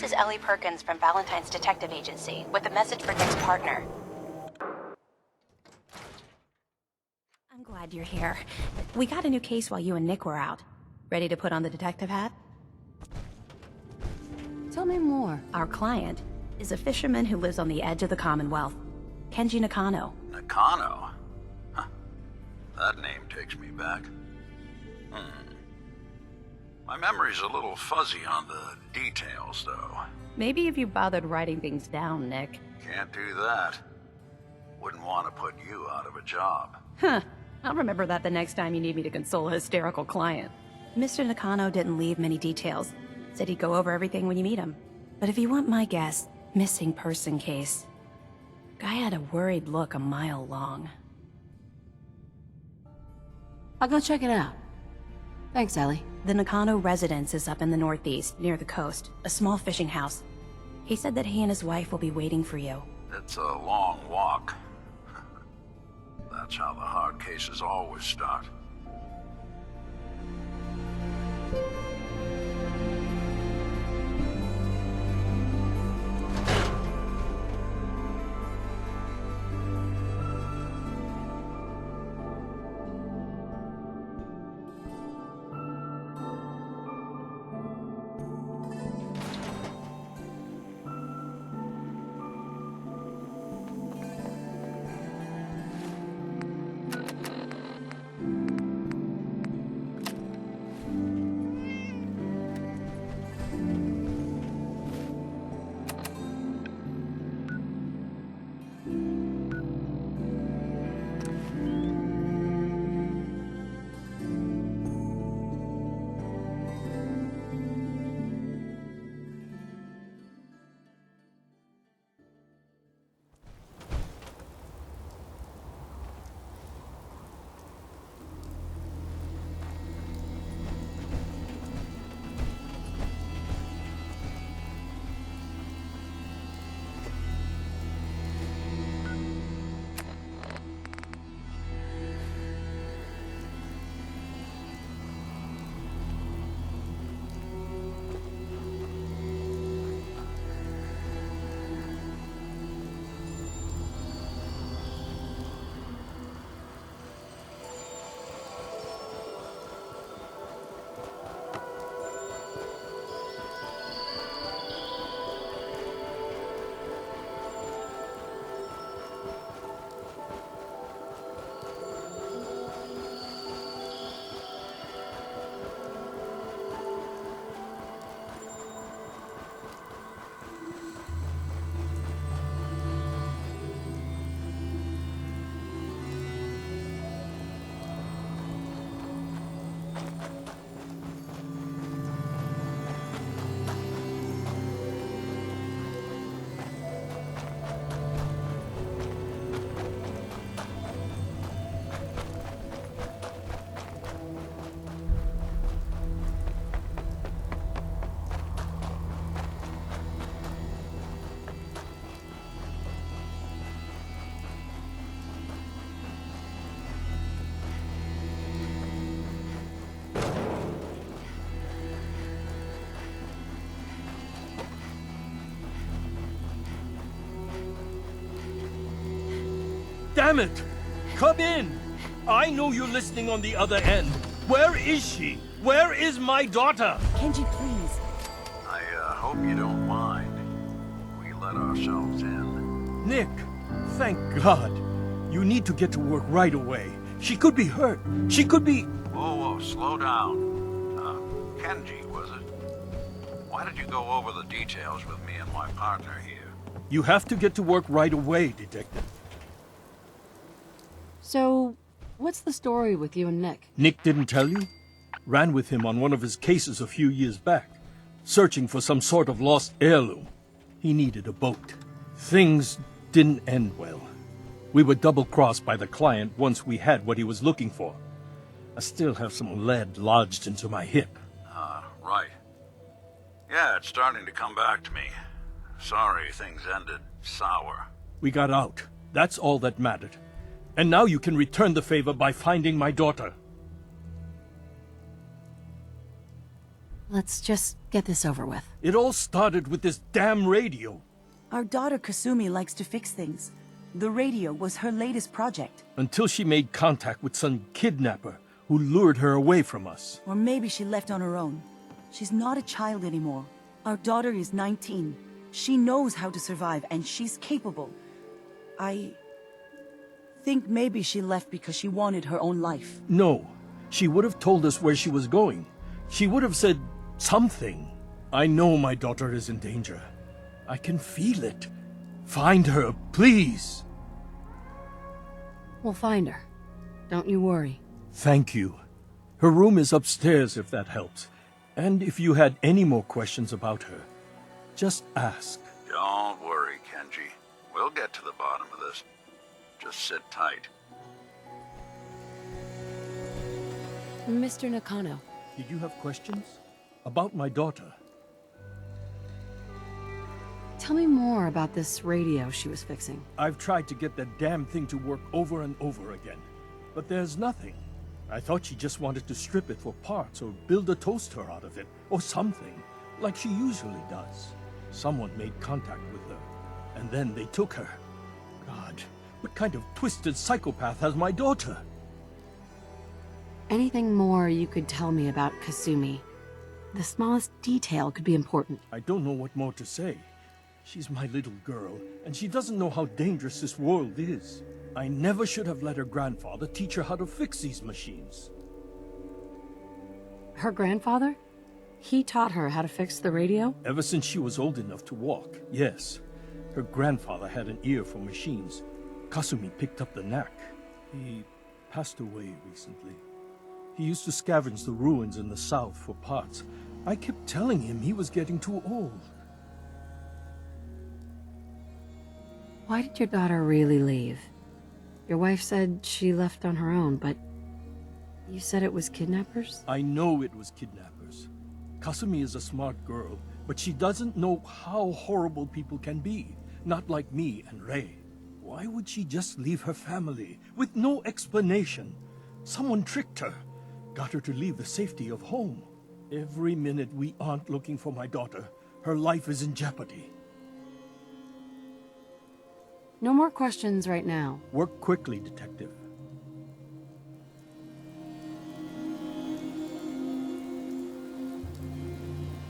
This is Ellie Perkins from Valentine's Detective Agency with a message for Nick's partner. I'm glad you're here. We got a new case while you and Nick were out. Ready to put on the detective hat? Tell me more. Our client is a fisherman who lives on the edge of the Commonwealth. Kenji Nakano. Nakano? Huh. That name takes me back. My memory's a little fuzzy on the details, though. Maybe if you bothered writing things down, Nick. Can't do that. Wouldn't want to put you out of a job. Huh. I'll remember that the next time you need me to console a hysterical client. Mr. Nakano didn't leave many details. Said he'd go over everything when you meet him. But if you want my guess, missing person case. Guy had a worried look a mile long. I'll go check it out. Thanks, Ellie. The Nakano residence is up in the northeast, near the coast. A small fishing house. He said that he and his wife will be waiting for you. It's a long walk. That's how the hard cases always start. Damn it! Come in! I know you're listening on the other end. Where is she? Where is my daughter? Kenji, please. I hope you don't mind. We let ourselves in. Nick, thank God. You need to get to work right away. She could be hurt. She could be... Whoa, slow down. Kenji, was it? Why did you go over the details with me and my partner here? You have to get to work right away, Detective. So, what's the story with you and Nick? Nick didn't tell you? Ran with him on one of his cases a few years back, searching for some sort of lost heirloom. He needed a boat. Things didn't end well. We were double-crossed by the client once we had what he was looking for. I still have some lead lodged into my hip. Right. Yeah, it's starting to come back to me. Sorry things ended sour. We got out. That's all that mattered. And now you can return the favor by finding my daughter. Let's just get this over with. It all started with this damn radio. Our daughter Kasumi likes to fix things. The radio was her latest project. Until she made contact with some kidnapper who lured her away from us. Or maybe she left on her own. She's not a child anymore. Our daughter is 19. She knows how to survive, and she's capable. I think maybe she left because she wanted her own life. No, she would have told us where she was going. She would have said something. I know my daughter is in danger. I can feel it. Find her, please. We'll find her. Don't you worry. Thank you. Her room is upstairs if that helps. And if you had any more questions about her, just ask. Don't worry, Kenji. We'll get to the bottom of this. Just sit tight. Mr. Nakano, Did you have questions? About my daughter? tell me more about this radio she was fixing. I've tried to get that damn thing to work over and over again, but there's nothing. I thought she just wanted to strip it for parts or build a toaster out of it, or something, like she usually does. Someone made contact with her, and then they took her. God, what kind of twisted psychopath has my daughter? Anything more you could tell me about Kasumi? The smallest detail could be important. I don't know what more to say. She's my little girl, and she doesn't know how dangerous this world is. I never should have let her grandfather teach her how to fix these machines. Her grandfather? He taught her how to fix the radio? Ever since she was old enough to walk, yes. Her grandfather had an ear for machines. Kasumi picked up the knack. He passed away recently. He used to scavenge the ruins in the south for parts. I kept telling him he was getting too old. Why did your daughter really leave? Your wife said she left on her own, but you said it was kidnappers? I know it was kidnappers. Kasumi is a smart girl, but she doesn't know how horrible people can be. Not like me and Ray. Why would she just leave her family with no explanation? Someone tricked her. Got her to leave the safety of home. Every minute we aren't looking for my daughter, her life is in jeopardy. No more questions right now. Work quickly, Detective.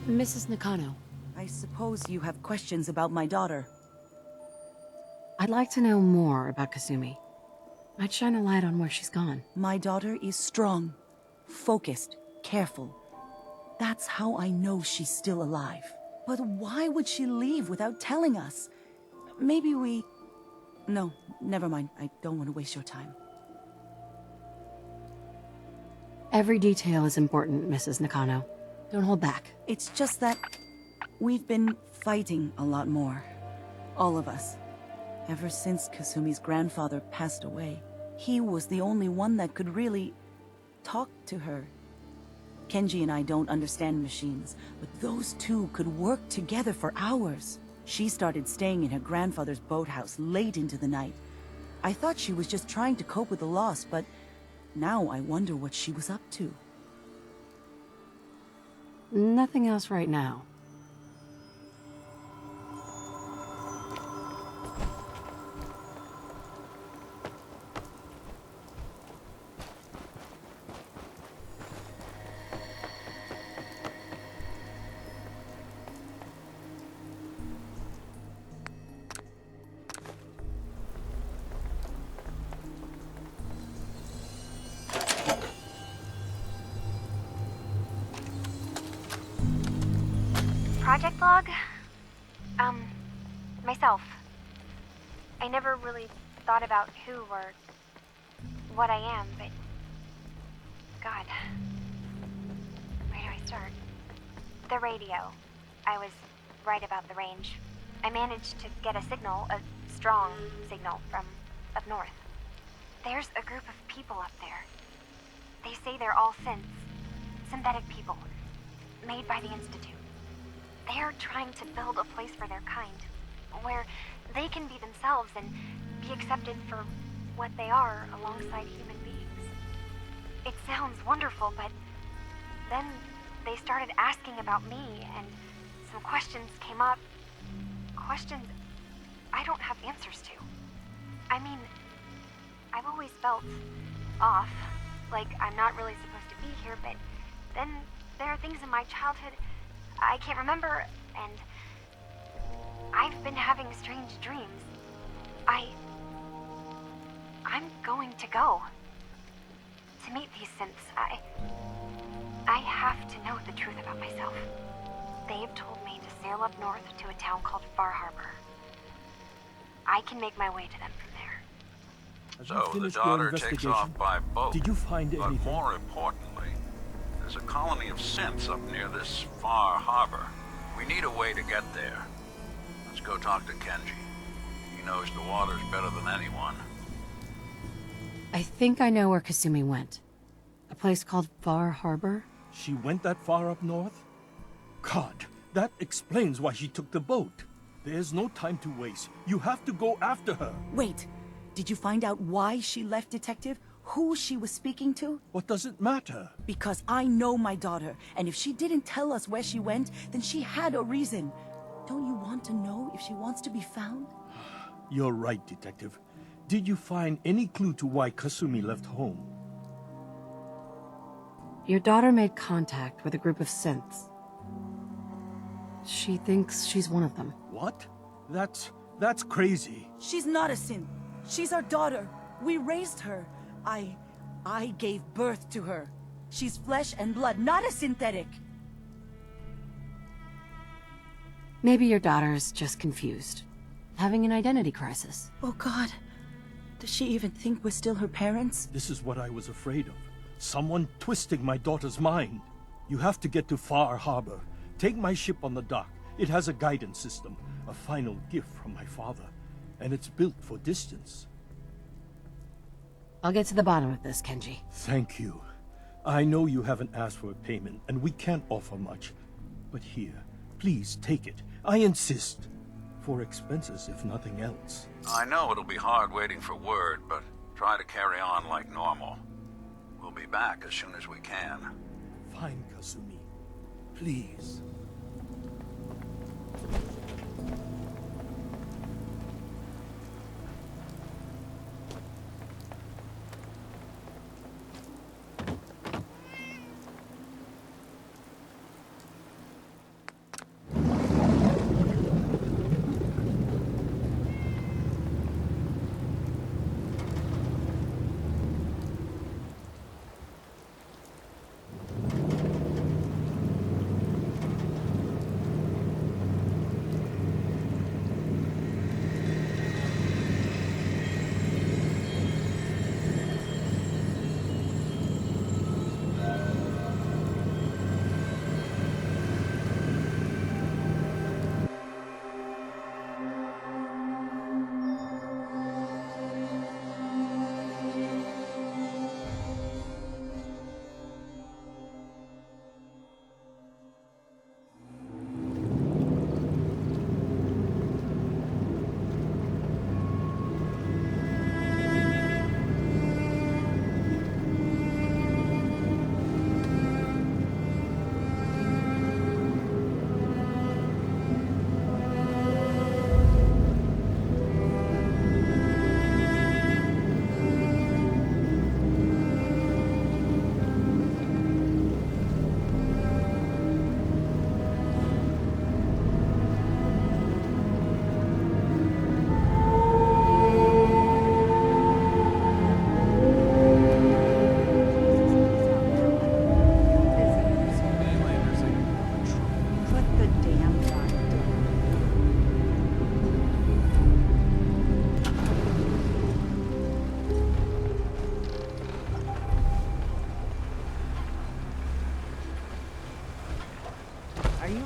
Mrs. Nakano, I suppose you have questions about my daughter. I'd like to know more about Kasumi. I'd shine a light on where she's gone. My daughter is strong, focused, careful. That's how I know she's still alive. But why would she leave without telling us? Maybe we... No, never mind. I don't want to waste your time. Every detail is important, Mrs. Nakano. Don't hold back. It's just that we've been fighting a lot more. All of us. Ever since Kasumi's grandfather passed away, he was the only one that could really talk to her. Kenji and I don't understand machines, but those two could work together for hours. She started staying in her grandfather's boathouse late into the night. I thought she was just trying to cope with the loss, but now I wonder what she was up to. Nothing else right now. Project log? Myself. I never really thought about who or what I am, but... God. Where do I start? The radio. I was right about the range. I managed to get a signal, a strong signal, from up north. There's a group of people up there. They say they're all synthetic people, made by the Institute. They're trying to build a place for their kind, where they can be themselves and be accepted for what they are alongside human beings. It sounds wonderful, but then they started asking about me, and some questions came up. Questions I don't have answers to. I mean, I've always felt off, like I'm not really supposed to be here, but then there are things in my childhood I can't remember, and I've been having strange dreams. I'm going to go to meet these synths. I have to know the truth about myself. They've told me to sail up north to a town called Far Harbor. I can make my way to them from there. Have you So the finished your daughter takes investigation? off by boat. Did you find But anything? more importantly, there's a colony of synths up near this Far Harbor. We need a way to get there. Let's go talk to Kenji. He knows the waters better than anyone. I think I know where Kasumi went. A place called Far Harbor? She went that far up north? God, that explains why she took the boat. There's no time to waste. You have to go after her. Wait, did you find out why she left, Detective? Who she was speaking to? What does it matter? Because I know my daughter, and if she didn't tell us where she went, then she had a reason. Don't you want to know if she wants to be found? You're right, Detective. Did you find any clue to why Kasumi left home? Your daughter made contact with a group of synths. She thinks she's one of them. What? That's crazy. She's not a synth. She's our daughter. We raised her. I gave birth to her. She's flesh and blood, not a synthetic. Maybe your daughter's just confused. Having an identity crisis. Oh God. Does she even think we're still her parents? This is what I was afraid of. Someone twisting my daughter's mind. You have to get to Far Harbor. Take my ship on the dock. It has a guidance system, a final gift from my father, and it's built for distance. I'll get to the bottom of this, Kenji. Thank you. I know you haven't asked for a payment, and we can't offer much. But here, please take it. I insist. For expenses, if nothing else. I know it'll be hard waiting for word, but try to carry on like normal. We'll be back as soon as we can. Fine, Kasumi. Please.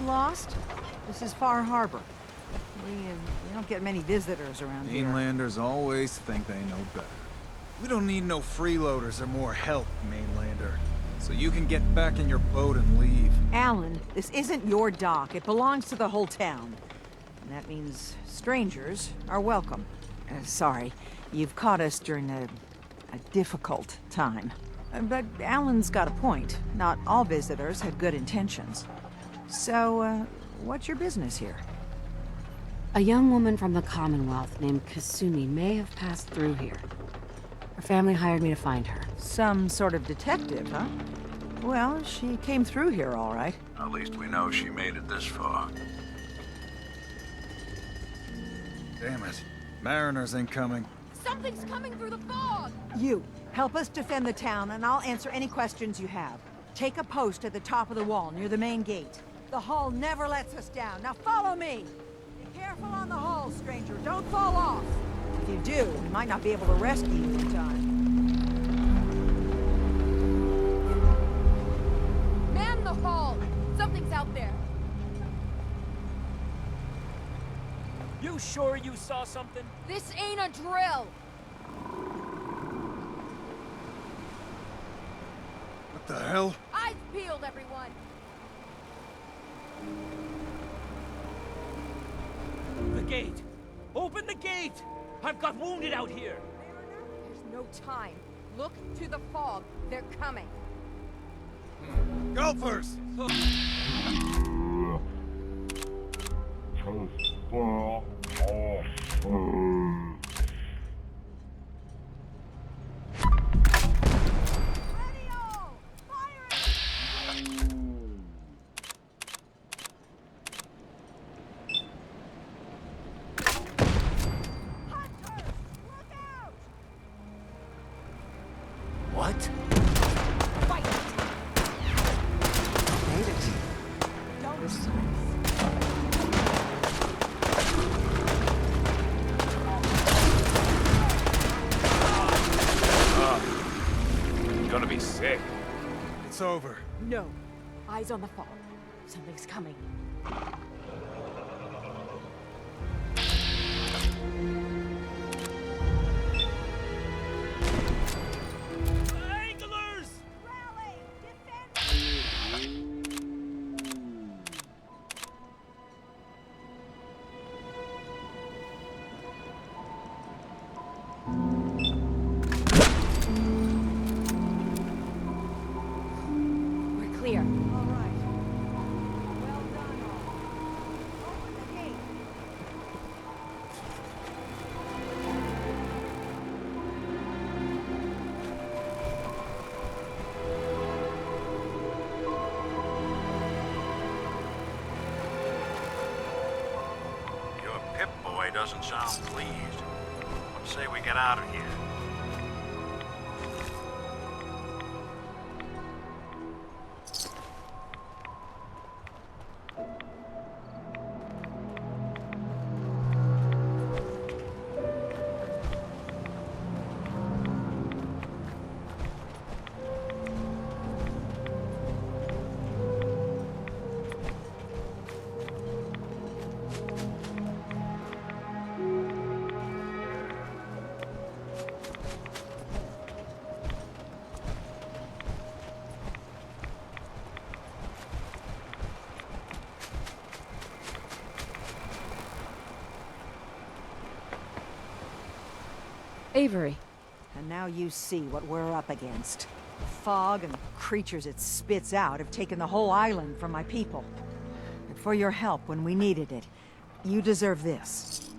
Lost? This is Far Harbor. We don't get many visitors around here. Mainlanders always think they know better. We don't need no freeloaders or more help, Mainlander. So you can get back in your boat and leave. Alan, this isn't your dock. It belongs to the whole town. And that means strangers are welcome. Sorry, you've caught us during a difficult time. But Alan's got a point. Not all visitors had good intentions. So, what's your business here? A young woman from the Commonwealth named Kasumi may have passed through here. Her family hired me to find her. Some sort of detective, huh? Well, she came through here all right. At least we know she made it this far. Damn it. Mariners incoming. Something's coming through the fog! You, help us defend the town, and I'll answer any questions you have. Take a post at the top of the wall, near the main gate. The hull never lets us down. Now follow me! Be careful on the hull, stranger. Don't fall off! If you do, we might not be able to rescue you in time. Man the hull! Something's out there! You sure you saw something? This ain't a drill! What the hell? Eyes peeled, everyone! The gate! Open the gate! I've got wounded out here! There's no time. Look to the fog. They're coming. Golfers! What? Fight! Made it. Don't Gonna be sick. It's over. No. Eyes on the fog. Something's coming. Anglers! Rally! Defend! We're clear. All right. Well done, all. Open the gate. Your Pip-Boy doesn't sound pleased. Let's say we get out of here. Avery. And now you see what we're up against. The fog and the creatures it spits out have taken the whole island from my people. And for your help when we needed it, you deserve this.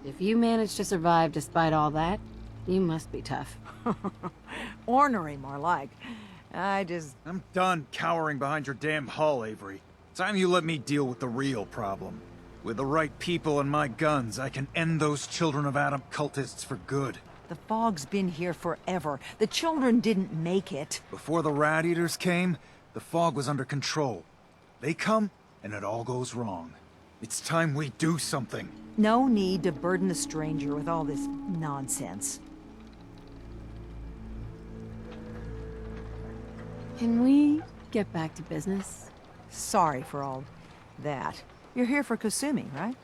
If you managed to survive despite all that, you must be tough. Ornery, more like. I'm done cowering behind your damn hull, Avery. Time you let me deal with the real problem. With the right people and my guns, I can end those Children of Adam cultists for good. The fog's been here forever. The children didn't make it. Before the Rat Eaters came, the fog was under control. They come, and it all goes wrong. It's time we do something. No need to burden the stranger with all this nonsense. Can we get back to business? Sorry for all that. You're here for Kasumi, right?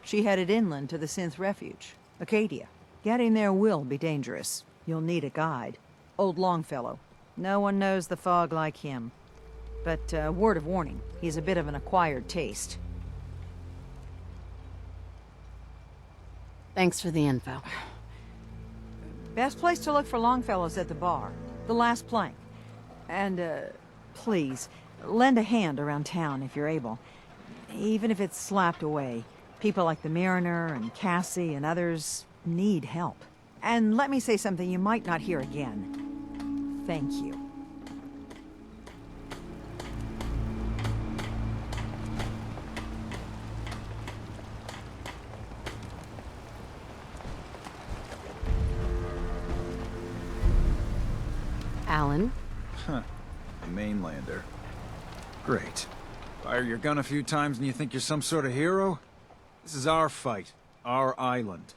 She headed inland to the Synth Refuge, Acadia. Getting there will be dangerous. You'll need a guide. Old Longfellow. No one knows the fog like him. But, word of warning, he's a bit of an acquired taste. Thanks for the info. Best place to look for Longfellow's at the bar. The last plank. And, please, lend a hand around town if you're able. Even if it's slapped away. People like the Mariner and Cassie and others need help. And let me say something you might not hear again. Thank you. Alan? Huh. A mainlander. Great. Fire your gun a few times and you think you're some sort of hero? This is our fight. Our island.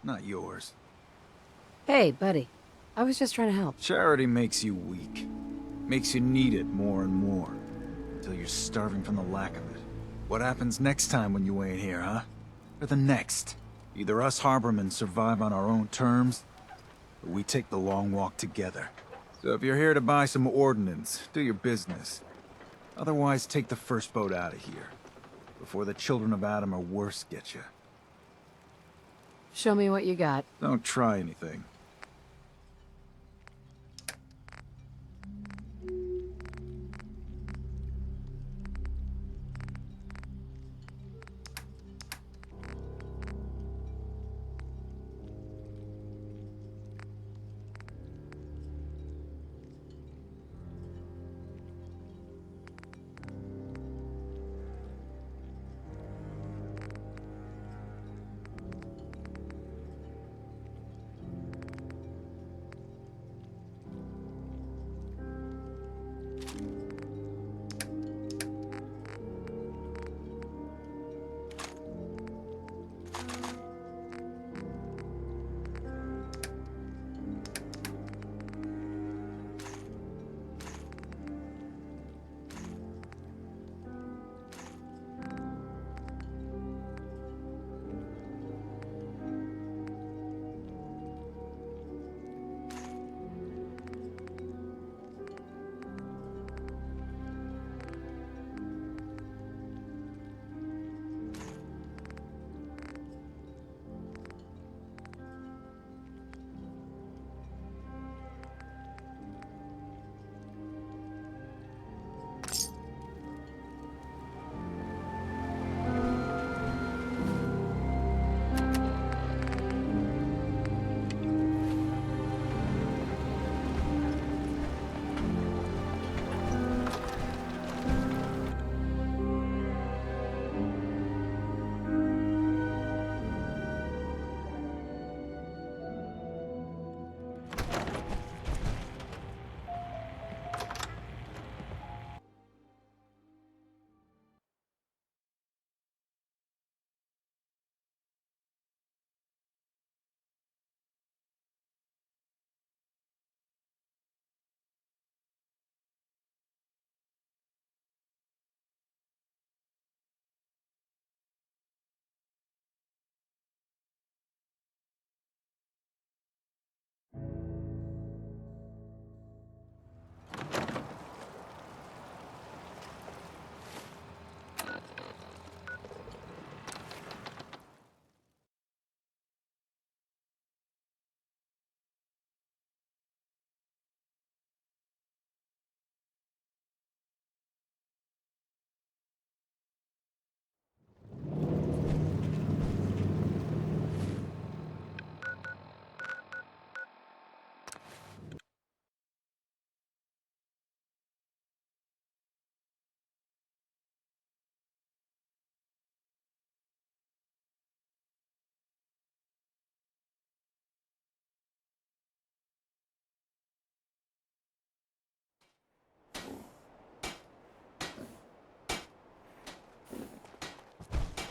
Not yours. Hey, buddy. I was just trying to help. Charity makes you weak. Makes you need it more and more. Until you're starving from the lack of it. What happens next time when you ain't here, huh? Or the next? Either us harbormen survive on our own terms, or we take the long walk together. So if you're here to buy some ordnance, do your business. Otherwise, take the first boat out of here. Before the children of Adam or worse get you. Show me what you got. Don't try anything.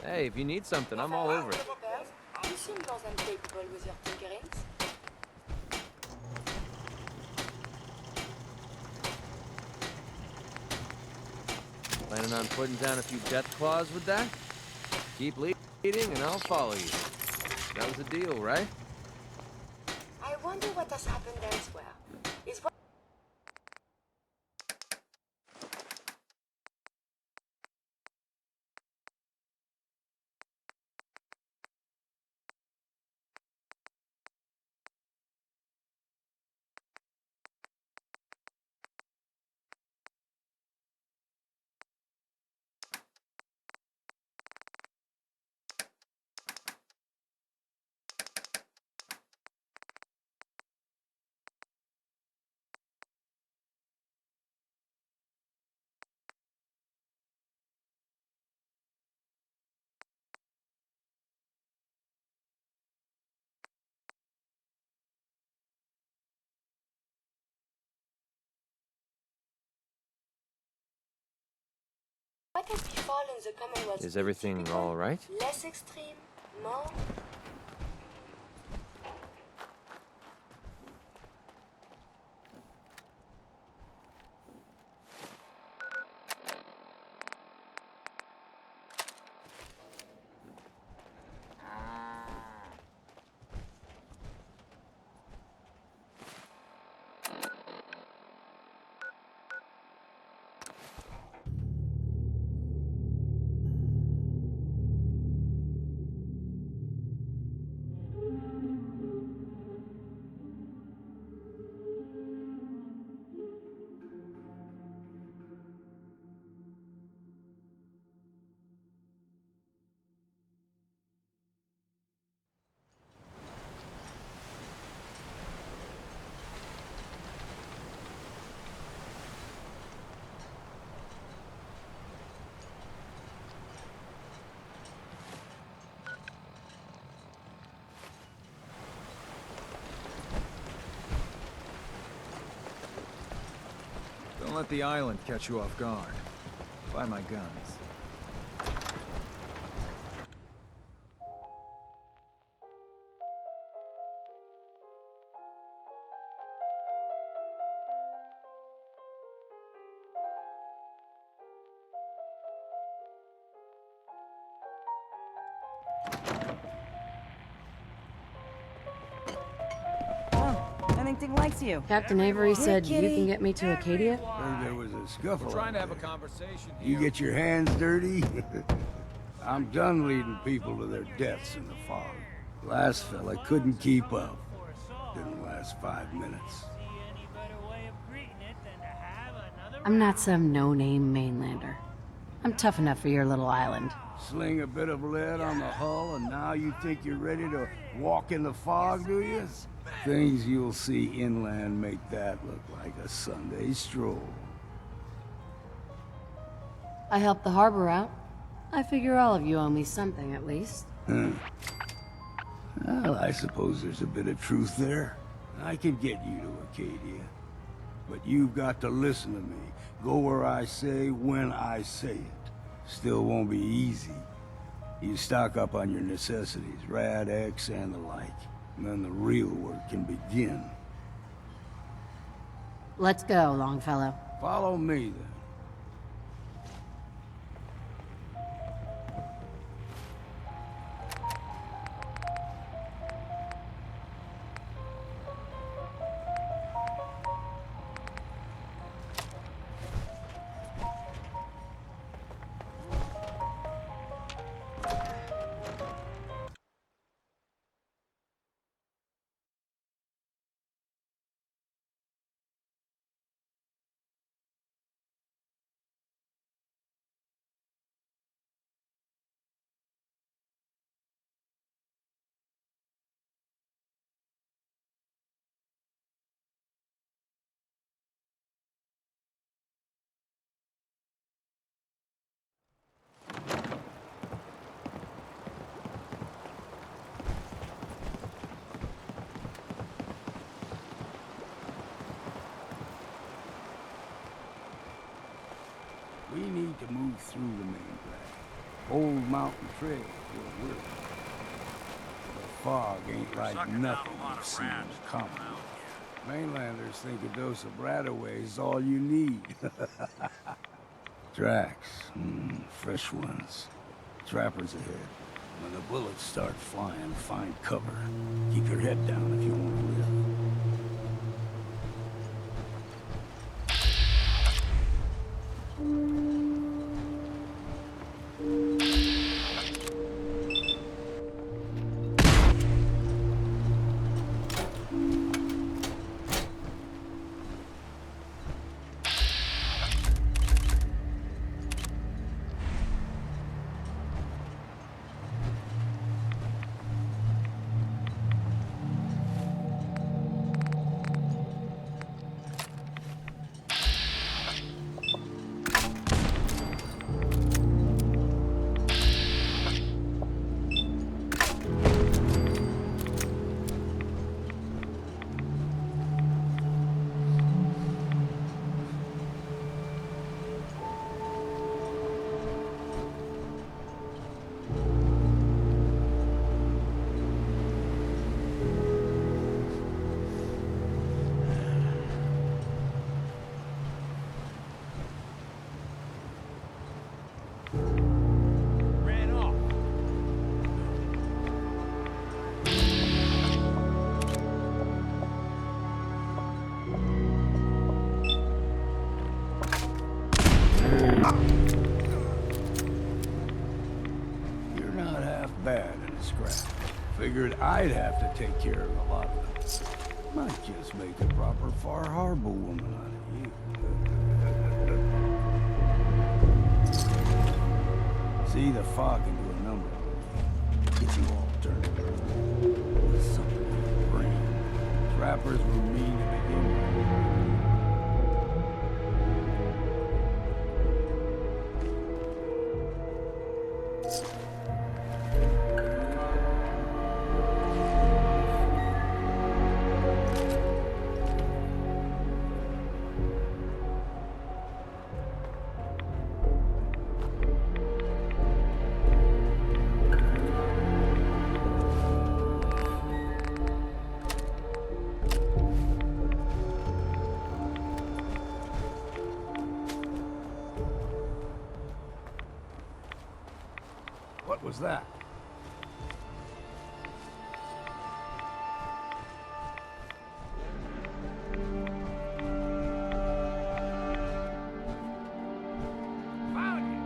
Hey, if you need something, I'm all over it. You seem more than capable with your tinkerings. Planning on putting down a few death claws with that? Keep leading and I'll follow you. That was a deal, right? I wonder what has happened elsewhere. Is what fall in the Commonwealth. Is everything all right? Less extreme, more. Don't let the island catch you off guard. Find my guns. Anything likes you. Captain Avery said you kitty. can get me to Acadia? Heard there was a scuffle. We're trying to out have a there. conversation You here. get your hands dirty? I'm done leading people to their deaths in the fog. Last fella couldn't keep up. Didn't last 5 minutes. I'm not some no-name mainlander. I'm tough enough for your little island. Sling a bit of lead on the hull and now you think you're ready to walk in the fog, do you? Things you'll see inland make that look like a Sunday stroll. I helped the harbor out. I figure all of you owe me something, at least. Huh. Well, I suppose there's a bit of truth there. I can get you to Acadia. But you've got to listen to me. Go where I say, when I say it. Still won't be easy. You stock up on your necessities, Rad X and the like. And then the real work can begin. Let's go, Longfellow. Follow me, then. We need to move through the main drag. Old mountain trail will work. The fog ain't like nothing you've seen in the common. Mainlanders think a dose of Bradaway is all you need. Tracks, fresh ones. Trappers ahead. When the bullets start flying, find cover. Keep your head down if you want to live. You're not half bad in a scrap. Figured I'd have to take care of a lot of them. Might just make a proper Far Harbor woman out of you. See, the fog can do a number on you. Get you all turned around. There's something in your brain. Trappers were mean to begin with. What was that? Found you.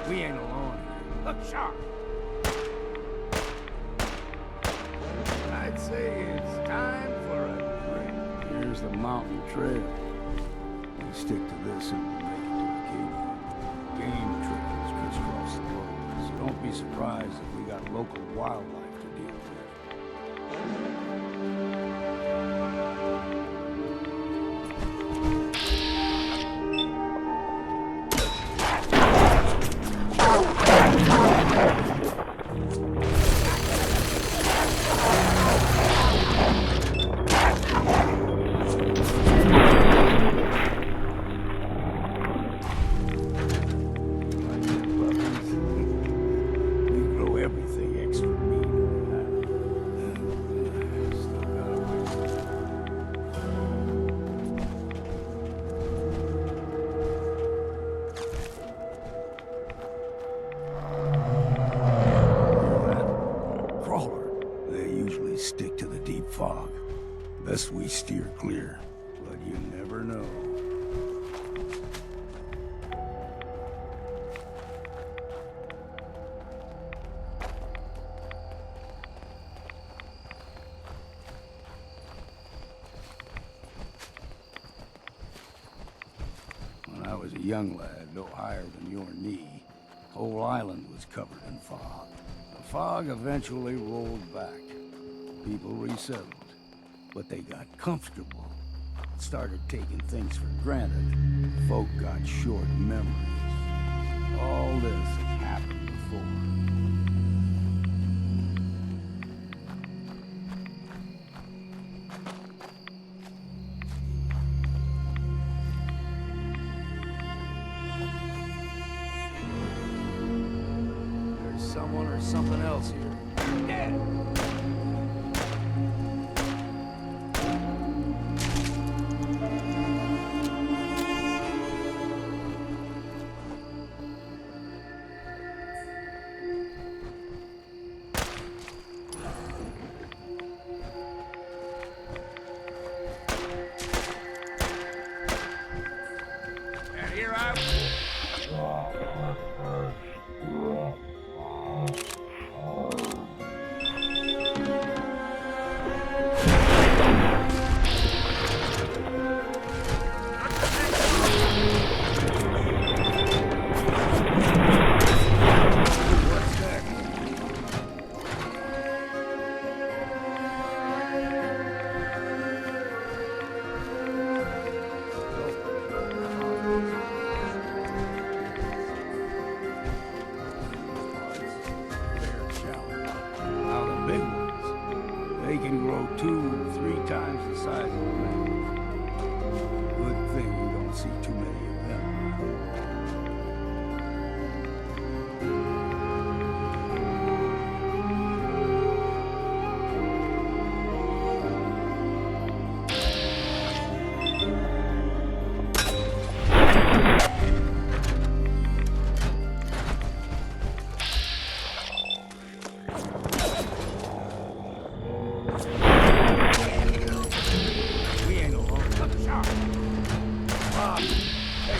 We ain't alone here. Look sharp. I'd say it's time for a drink. Here's the mountain trail. We stick to this and we'll make it to Acadia. Game trails crisscross the road, so don't be surprised if we got local wildlife to deal with. Stick to the deep fog. Best we steer clear, but you never know. When I was a young lad, no higher than your knee, the whole island was covered in fog. The fog eventually rolled back. People resettled, but they got comfortable. Started taking things for granted. Folk got short memories. All this has happened before. There's someone or something else here. Dead!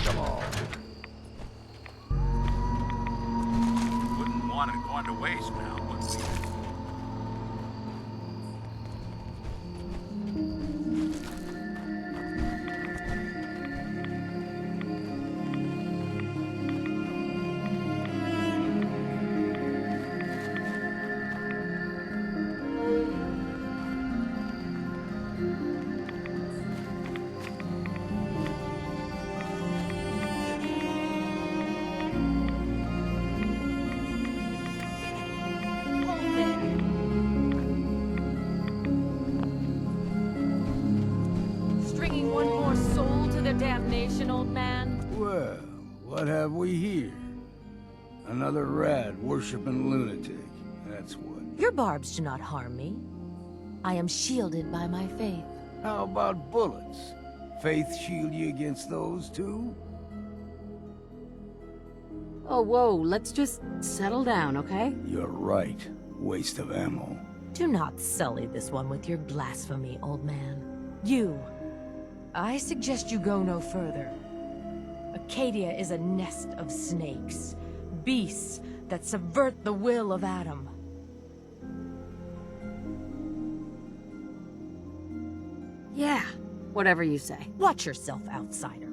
them all. Wouldn't want it going to waste now, would we? Stringing one more soul to their damnation, old man? Well, what have we here? Another rad worshipping lunatic. That's what. Your barbs do not harm me. I am shielded by my faith. How about bullets? Faith shield you against those too? Oh, whoa, let's just settle down, okay? You're right. Waste of ammo. Do not sully this one with your blasphemy, old man. You. I suggest you go no further. Acadia is a nest of snakes. Beasts that subvert the will of Adam. Yeah, whatever you say. Watch yourself, outsider.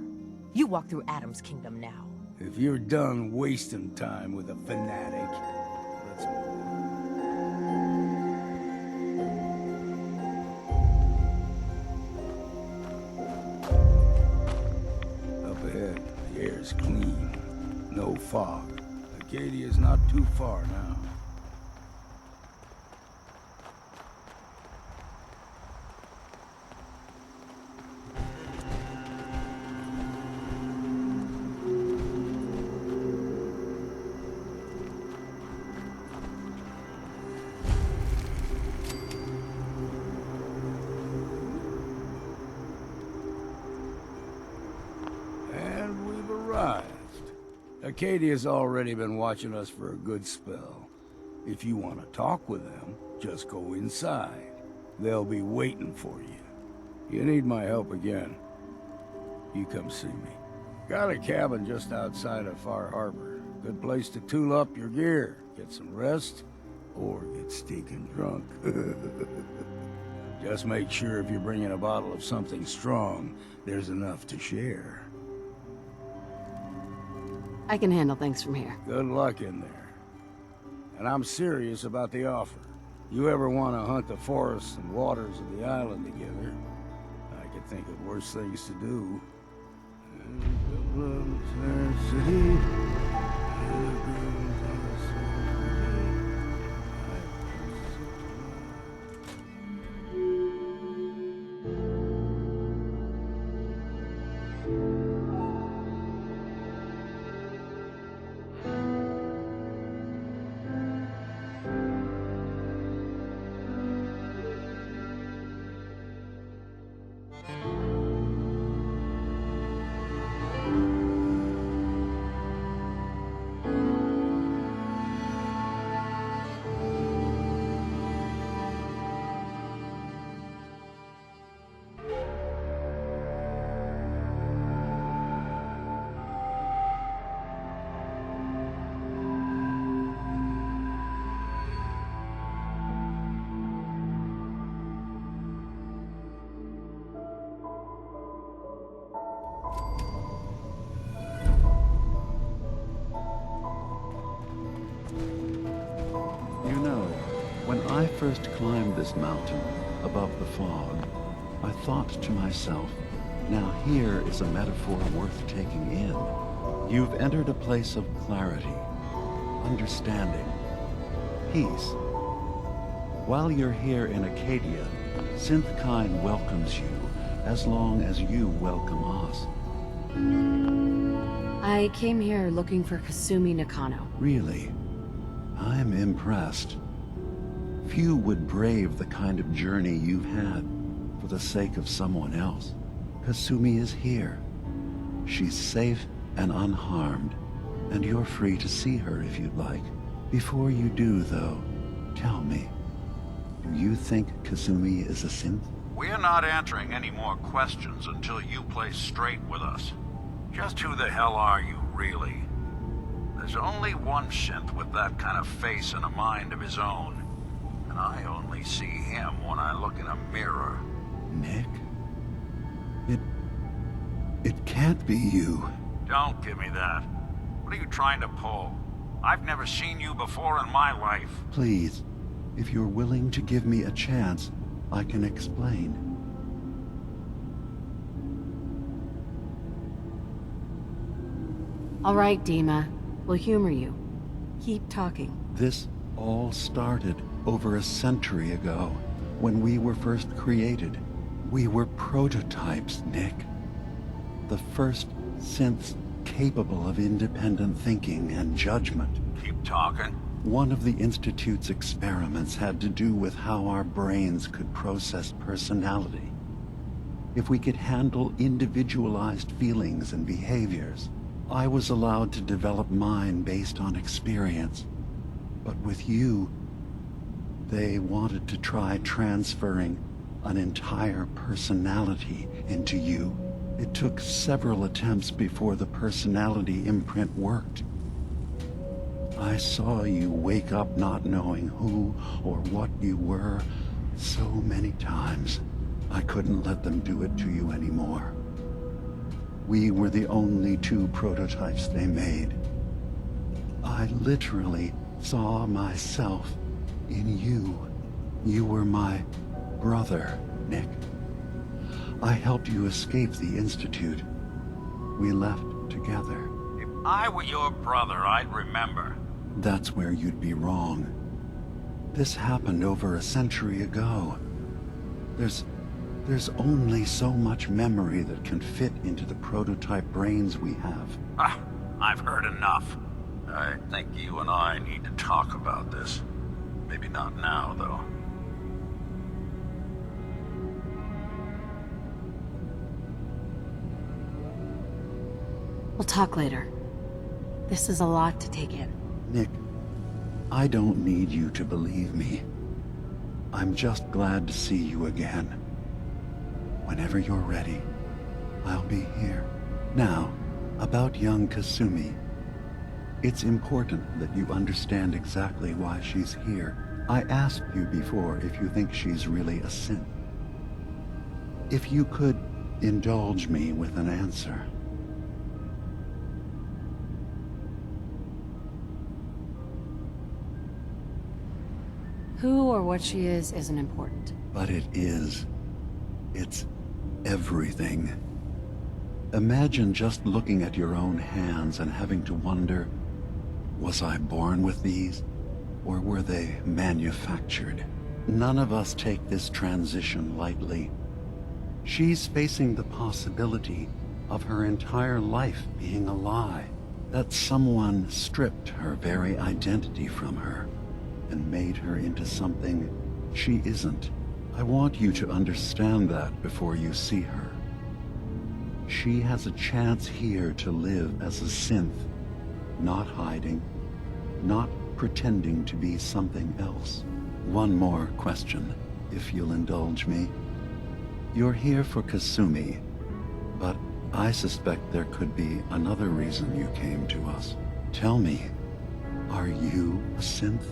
You walk through Adam's kingdom now. If you're done wasting time with a fanatic, let's move on. Up ahead, the air's clean. No fog. Acadia's not too far now. And we've arrived. Acadia's already been watching us for a good spell. If you want to talk with them, just go inside. They'll be waiting for you. You need my help again, you come see me. Got a cabin just outside of Far Harbor. Good place to tool up your gear, get some rest, or get stinking drunk. Just make sure if you're bringing a bottle of something strong, there's enough to share. I can handle things from here. Good luck in there. And I'm serious about the offer. You ever want to hunt the forests and waters of the island together, I could think of worse things to do. When I first climbed this mountain above the fog, I thought to myself, now here is a metaphor worth taking in. You've entered a place of clarity, understanding, peace. While you're here in Acadia, Synthkind welcomes you as long as you welcome us. I came here looking for Kasumi Nakano. Really? I'm impressed. Few would brave the kind of journey you've had for the sake of someone else. Kasumi is here. She's safe and unharmed, and you're free to see her if you'd like. Before you do, though, tell me, do you think Kasumi is a synth? We're not answering any more questions until you play straight with us. Just who the hell are you, really? There's only one synth with that kind of face and a mind of his own. And I only see him when I look in a mirror. Nick? It can't be you. Don't give me that. What are you trying to pull? I've never seen you before in my life. Please, if you're willing to give me a chance, I can explain. All right, Dima. We'll humor you. Keep talking. This all started over a century ago, when we were first created. We were prototypes, Nick. The first synths capable of independent thinking and judgment. Keep talking. One of the Institute's experiments had to do with how our brains could process personality. If we could handle individualized feelings and behaviors, I was allowed to develop mine based on experience. But with you, they wanted to try transferring an entire personality into you. It took several attempts before the personality imprint worked. I saw you wake up not knowing who or what you were so many times. I couldn't let them do it to you anymore. We were the only two prototypes they made. I literally saw myself in you. You were my brother, Nick. I helped you escape the Institute. We left together. If I were your brother, I'd remember. That's where you'd be wrong. This happened over a century ago. There's only so much memory that can fit into the prototype brains we have. Ah, I've heard enough. I think you and I need to talk about this. Maybe not now, though. We'll talk later. This is a lot to take in. Nick, I don't need you to believe me. I'm just glad to see you again. Whenever you're ready, I'll be here. Now, about young Kasumi. It's important that you understand exactly why she's here. I asked you before if you think she's really a synth. If you could indulge me with an answer. Who or what she is isn't important. But it is. It's everything. Imagine just looking at your own hands and having to wonder, was I born with these, or were they manufactured? None of us take this transition lightly. She's facing the possibility of her entire life being a lie, that someone stripped her very identity from her and made her into something she isn't. I want you to understand that before you see her. She has a chance here to live as a synth, not hiding, not pretending to be something else. One more question, if you'll indulge me. You're here for Kasumi, but I suspect there could be another reason you came to us. Tell me, are you a synth?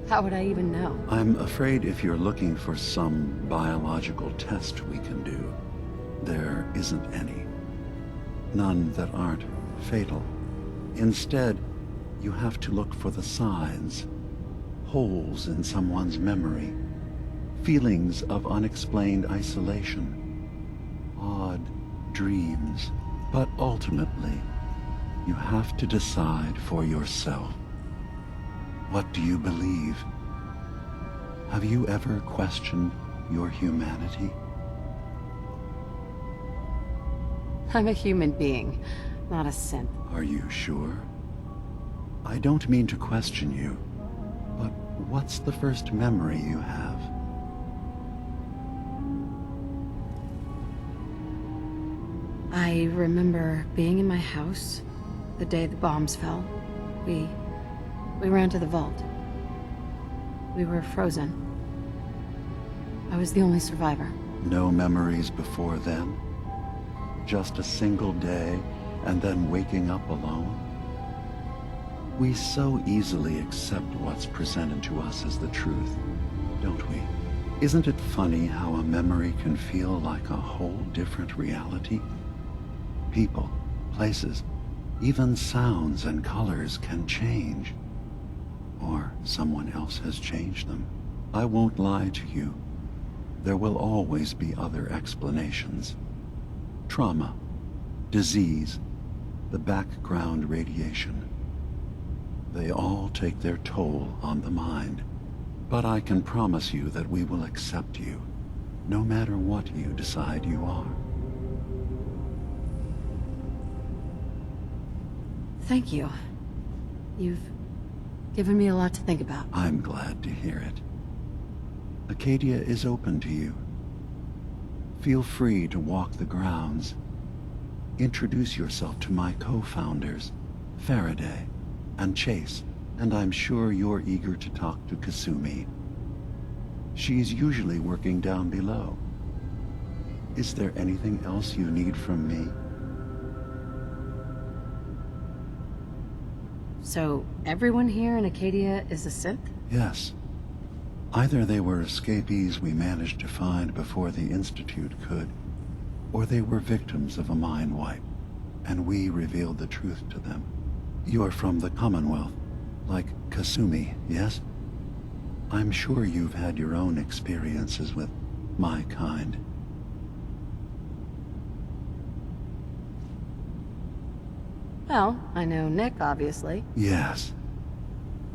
How would I even know? I'm afraid if you're looking for some biological test we can do, there isn't any. None that aren't fatal. Instead, you have to look for the signs, holes in someone's memory, feelings of unexplained isolation, odd dreams. But ultimately, you have to decide for yourself. What do you believe? Have you ever questioned your humanity? I'm a human being, not a synth. Are you sure? I don't mean to question you, but what's the first memory you have? I remember being in my house the day the bombs fell. We ran to the vault. We were frozen. I was the only survivor. No memories before then? Just a single day and then waking up alone? We so easily accept what's presented to us as the truth, don't we? Isn't it funny how a memory can feel like a whole different reality? People, places, even sounds and colors can change. Or someone else has changed them. I won't lie to you. There will always be other explanations. Trauma, disease, the background radiation. They all take their toll on the mind. But I can promise you that we will accept you, no matter what you decide you are. Thank you. You've given me a lot to think about. I'm glad to hear it. Acadia is open to you. Feel free to walk the grounds. Introduce yourself to my co-founders, Faraday and Chase, and I'm sure you're eager to talk to Kasumi. She's usually working down below. Is there anything else you need from me? So, everyone here in Acadia is a synth? Yes. Either they were escapees we managed to find before the Institute could, or they were victims of a mind wipe, and we revealed the truth to them. You're from the Commonwealth, like Kasumi, yes? I'm sure you've had your own experiences with my kind. Well, I know Nick, obviously. Yes.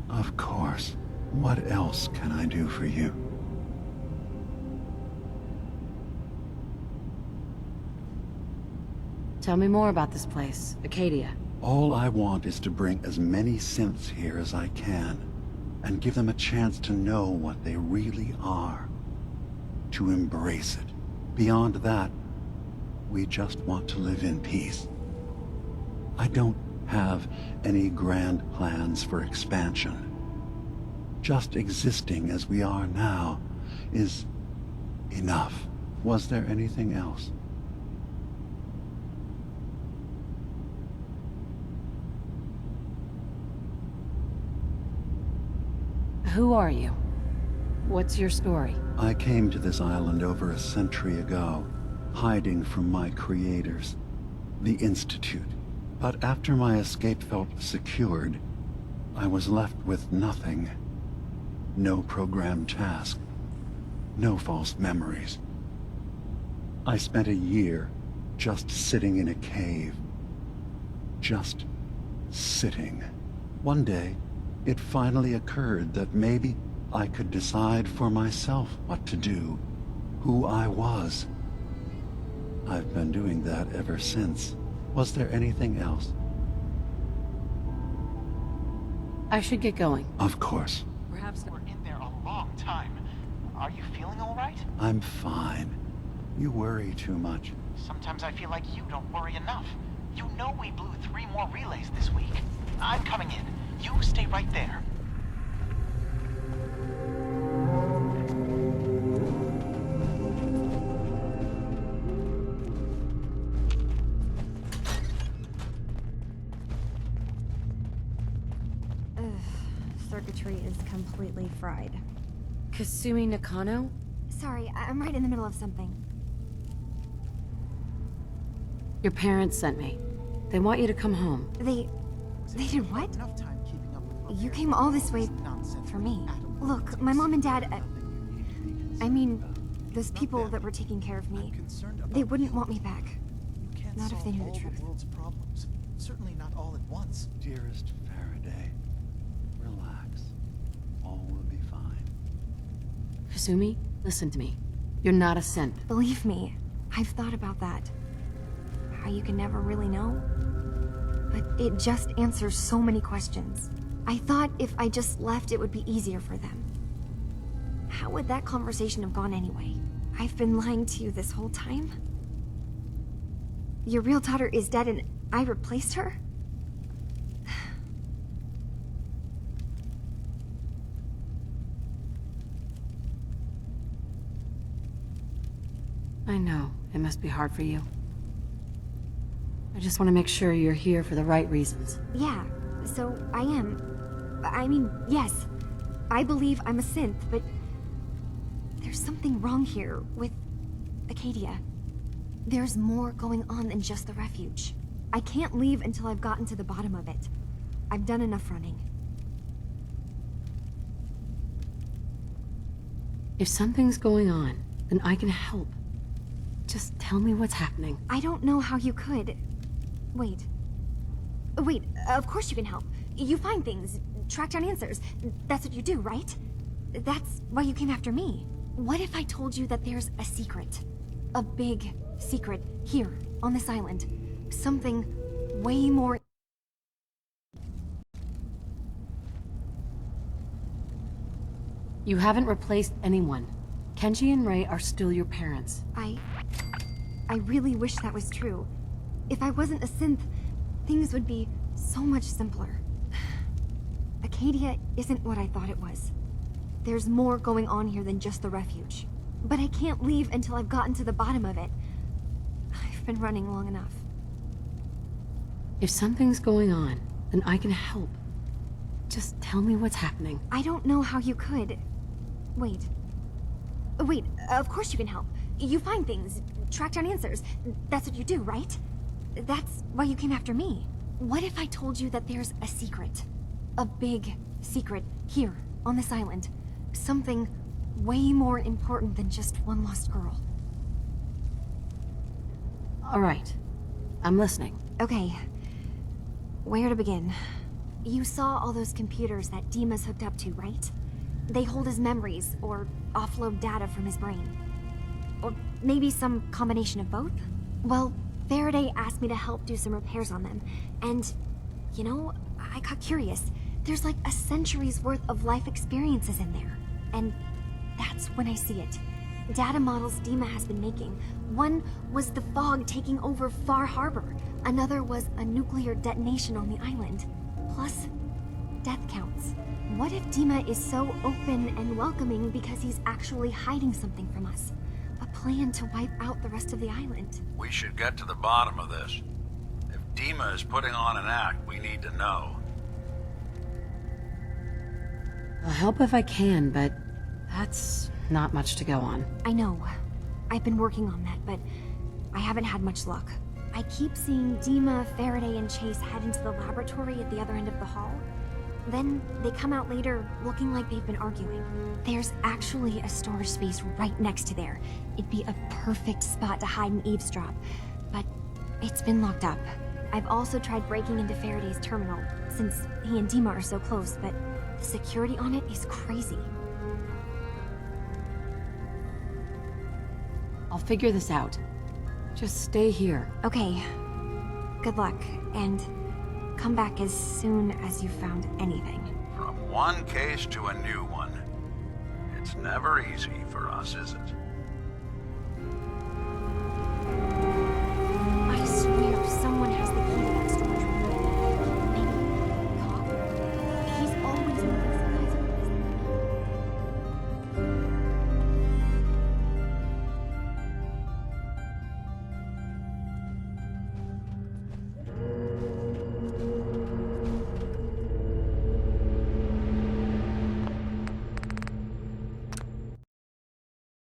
Of course. What else can I do for you? Tell me more about this place, Acadia. All I want is to bring as many synths here as I can, and give them a chance to know what they really are. To embrace it. Beyond that, we just want to live in peace. I don't have any grand plans for expansion. Just existing as we are now is enough. Was there anything else? Who are you? What's your story? I came to this island over a century ago, hiding from my creators, the Institute. But after my escape felt secured, I was left with nothing. No programmed task. No false memories. I spent a year just sitting in a cave. Just sitting. One day, it finally occurred that maybe I could decide for myself what to do, who I was. I've been doing that ever since. Was there anything else? I should get going. Of course. Perhaps we're in there a long time. Are you feeling all right? I'm fine. You worry too much. Sometimes I feel like you don't worry enough. You know we blew 3 more relays this week. I'm coming in. You stay right there. Circuitry is completely fried. Kasumi Nakano? Sorry, I'm right in the middle of something. Your parents sent me. They want you to come home. They did what? You came all this way for me. Look, my mom and dad, I mean, those people that were taking care of me, they wouldn't want me back. Not if they knew the truth. Problems. Certainly not all at once. Dearest Faraday, relax. All will be fine. Kasumi, listen to me. You're not a synth. Believe me, I've thought about that. How you can never really know. But it just answers so many questions. I thought if I just left, it would be easier for them. How would that conversation have gone anyway? I've been lying to you this whole time? Your real daughter is dead and I replaced her? I know. It must be hard for you. I just want to make sure you're here for the right reasons. Yeah, so I am. I mean, yes. I believe I'm a synth, but there's something wrong here with Acadia. There's more going on than just the refuge. I can't leave until I've gotten to the bottom of it. I've done enough running. If something's going on, then I can help. Just tell me what's happening. I don't know how you could. Wait. Wait, of course you can help. You find things, track down answers. That's what you do, right? That's why you came after me. What if I told you that there's a secret? A big secret here, on this island. Something way more... You haven't replaced anyone. Kenji and Ray are still your parents. I really wish that was true. If I wasn't a synth, things would be so much simpler. Acadia isn't what I thought it was. There's more going on here than just the refuge. But I can't leave until I've gotten to the bottom of it. I've been running long enough. If something's going on, then I can help. Just tell me what's happening. I don't know how you could. Wait. Wait, of course you can help. You find things, track down answers. That's what you do, right? That's why you came after me. What if I told you that there's a secret? A big secret here, on this island. Something way more important than just one lost girl. All right. I'm listening. Okay. Where to begin? You saw all those computers that Dima's hooked up to, right? They hold his memories, or offload data from his brain. Or maybe some combination of both? Well, Faraday asked me to help do some repairs on them, and, you know, I got curious. There's like a century's worth of life experiences in there, and that's when I see it. Data models Dima has been making. One was the fog taking over Far Harbor. Another was a nuclear detonation on the island. Plus, death counts. What if Dima is so open and welcoming because he's actually hiding something from us? A plan to wipe out the rest of the island. We should get to the bottom of this. If Dima is putting on an act, we need to know. I'll help if I can, but that's not much to go on. I know. I've been working on that, but I haven't had much luck. I keep seeing Dima, Faraday, and Chase head into the laboratory at the other end of the hall. Then they come out later looking like they've been arguing. There's actually a storage space right next to there. It'd be a perfect spot to hide and eavesdrop, but it's been locked up. I've also tried breaking into Faraday's terminal, since he and Dima are so close, but the security on it is crazy. I'll figure this out. Just stay here. Okay. Good luck, and come back as soon as you've found anything. From one case to a new one. It's never easy for us, is it?